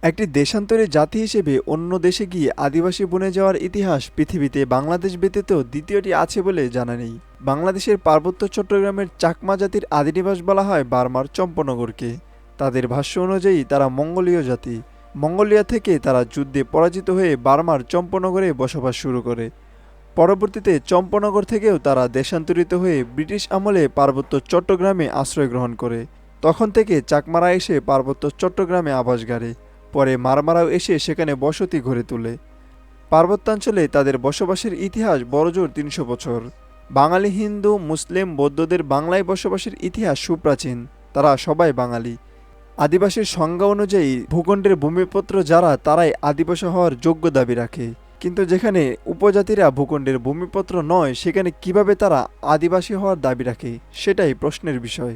একটি দেশান্তরী জাতি হিসেবে অন্য দেশে গিয়ে আদিবাসী বনে যাওয়ার ইতিহাস পৃথিবীতে বাংলাদেশ ব্যতীত দ্বিতীয়টি আছে বলে জানা নেই। বাংলাদেশের পার্বত্য চট্টগ্রামের চাকমা জাতির আদিনিবাস বলা হয় বার্মার চম্পনগরকে। তাদের ভাষ্য অনুযায়ী তারা মঙ্গোলীয় জাতি। মঙ্গোলিয়া থেকে তারা যুদ্ধে পরাজিত হয়ে বার্মার চম্পনগরে বসবাস শুরু করে। পরবর্তীতে চম্পনগর থেকেও তারা দেশান্তরিত হয়ে ব্রিটিশ আমলে পার্বত্য চট্টগ্রামে আশ্রয় গ্রহণ করে। তখন থেকে চাকমারা এসে পার্বত্য চট্টগ্রামে আবাস গাড়ে। পরে মারমারাও এসে সেখানে বসতি গড়ে তোলে। পার্বত্যাঞ্চলে তাদের বসবাসের ইতিহাস বড়জোর ৩০০ বছর। বাঙালি, হিন্দু, মুসলিম, বৌদ্ধদের বাংলায় বসবাসের ইতিহাস সুপ্রাচীন। তারা সবাই বাঙালি। আদিবাসীর সংজ্ঞা অনুযায়ী ভূখণ্ডের ভূমিপত্র যারা তারাই আদিবাসী হওয়ার যোগ্য দাবি রাখে। কিন্তু যেখানে উপজাতিরা ভূখণ্ডের ভূমিপত্র নয় সেখানে কিভাবে তারা আদিবাসী হওয়ার দাবি রাখে সেটাই প্রশ্নের বিষয়।